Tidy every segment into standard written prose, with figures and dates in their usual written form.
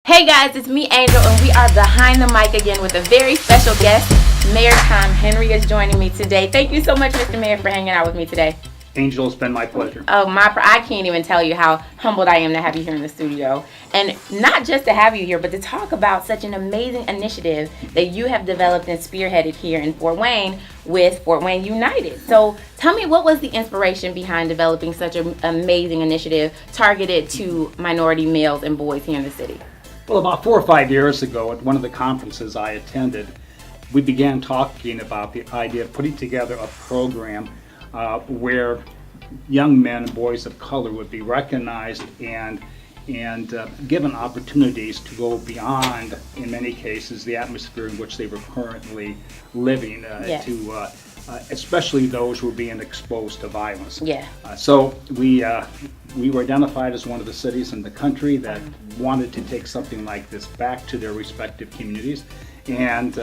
Hey guys, it's me, Angel, and we are behind the mic again with a very special guest. Mayor Tom Henry is joining me today. Thank you so much, Mr. Mayor, for hanging out with me today. Angel, it's been my pleasure. Oh, I can't even tell you how humbled I am to have you here in the studio. And not just to have you here, but to talk about such an amazing initiative that you have developed and spearheaded here in Fort Wayne with Fort Wayne United. So tell me, what was the inspiration behind developing such an amazing initiative targeted to minority males and boys here in the city? Well, about 4 or 5 years ago at one of the conferences I attended, we began talking about the idea of putting together a program where young men and boys of color would be recognized and given opportunities to go beyond, in many cases, the atmosphere in which they were currently living, Yes. especially those who were being exposed to violence. Yeah. So we were identified as one of the cities in the country that wanted to take something like this back to their respective communities. And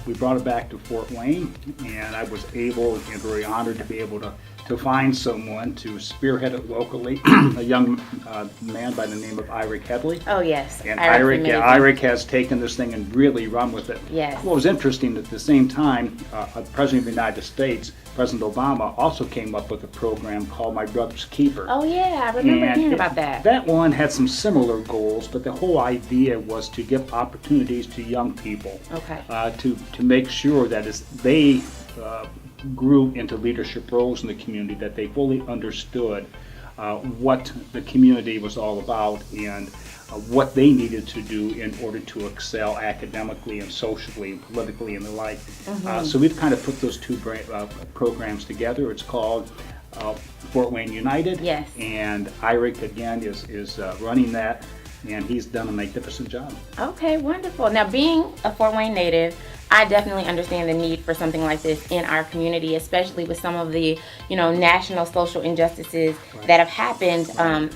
we brought it back to Fort Wayne, and I was able and very honored to be able to find someone to spearhead it locally, a young man by the name of Iric Headley. Oh, yes. And Iric has taken this thing and really run with it. Yes. What was interesting, at the same time, the President of the United States, President Obama, also came up with a program called My Brother's Keeper. Oh, yeah. I remember And hearing about that. That one had some similar goals, but the whole idea was to give opportunities to young people. Okay. To make sure that as they grew into leadership roles in the community, that they fully understood what the community was all about and what they needed to do in order to excel academically and socially and politically and the like. So we've kind of put those two programs together. It's called Fort Wayne United. Yes. And Iric, again, is running that, and he's done a magnificent job. Okay, wonderful. Now, being a Fort Wayne native, I definitely understand the need for something like this in our community, especially with some of the, national social injustices that have happened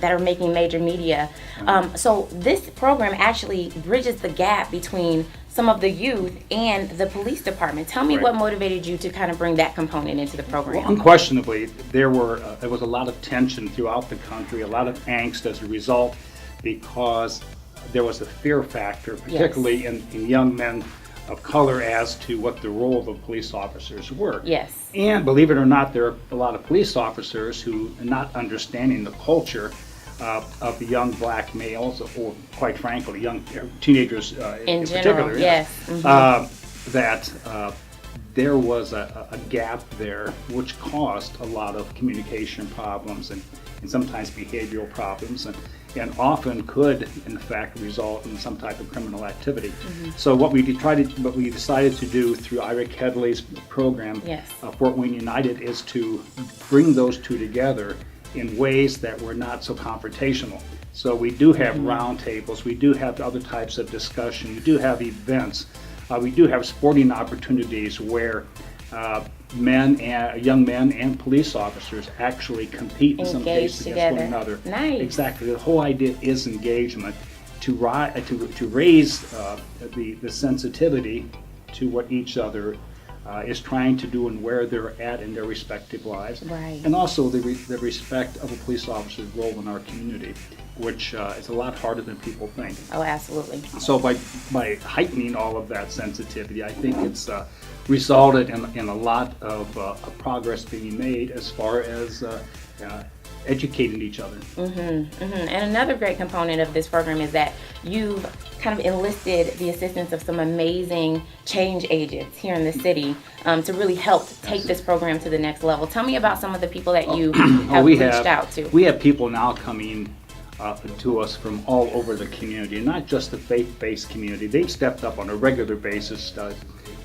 that are making major media. So this program actually bridges the gap between some of the youth and the police department. Tell me what motivated you to kind of bring that component into the program. Well, unquestionably, there was a lot of tension throughout the country, a lot of angst as a result, because there was a fear factor, particularly in young men of color, as to what the role of the police officers were. Yes. And believe it or not, there are a lot of police officers who, not understanding the culture of the young black males, or quite frankly, young teenagers in general, particular, yes. that there was a gap there which caused a lot of communication problems and sometimes behavioral problems, and often could, in fact, result in some type of criminal activity. So what we decided to do through Iric Headley's program, Fort Wayne United, is to bring those two together in ways that were not so confrontational. So we do have roundtables, we do have other types of discussion, we do have events, we do have sporting opportunities where young men and police officers actually compete in some cases against one another. Nice. Exactly. The whole idea is engagement, to raise the sensitivity to what each other is trying to do and where they're at in their respective lives. Right. And also the respect of a police officer's role in our community, which is a lot harder than people think. Oh, absolutely. So by heightening all of that sensitivity, I think it's resulted in a lot of progress being made as far as educating each other. And another great component of this program is that you've kind of enlisted the assistance of some amazing change agents here in the city to really help take this program to the next level. Tell me about some of the people that you have reached out to. We have people now coming to us from all over the community, and not just the faith-based community. They've stepped up on a regular basis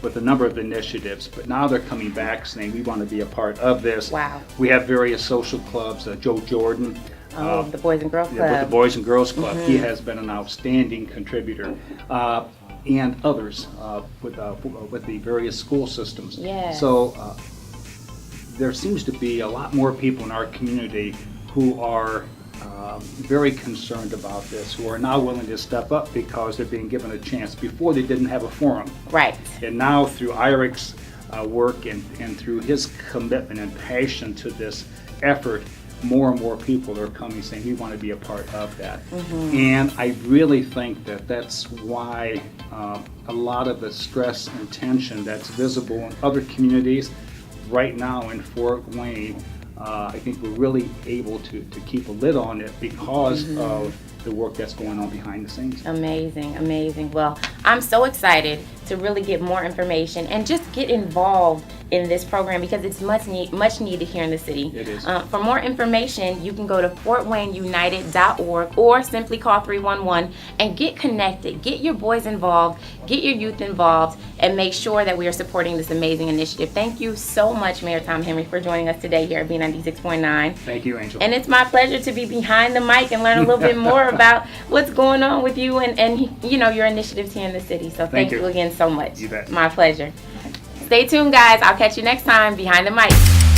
with a number of initiatives, but now they're coming back saying, we want to be a part of this. Wow. We have various social clubs, Joe Jordan. The Boys and Girls Club. With the Boys and Girls Club. He has been an outstanding contributor. And others with the various school systems. Yes. So there seems to be a lot more people in our community who are very concerned about this, who are now willing to step up because they're being given a chance. Before, they didn't have a forum. Right. And now, through Iric's work and through his commitment and passion to this effort, more and more people are coming saying we want to be a part of that. And I really think that that's why a lot of the stress and tension that's visible in other communities right now in Fort Wayne, I think we're really able to keep a lid on it because of the work that's going on behind the scenes. Amazing, amazing. Well, I'm so excited to really get more information and just get involved in this program because it's much needed here in the city. It is. For more information, you can go to fortwayneunited.org or simply call 311 and get connected. Get your boys involved, get your youth involved, and make sure that we are supporting this amazing initiative. Thank you so much, Mayor Tom Henry, for joining us today here at B96.9. Thank you, Angel. And it's my pleasure to be behind the mic and learn a little bit more about what's going on with you and you know, your initiatives here in the city. So thank you again so much. You bet. My pleasure. Stay tuned, guys. I'll catch you next time behind the mic.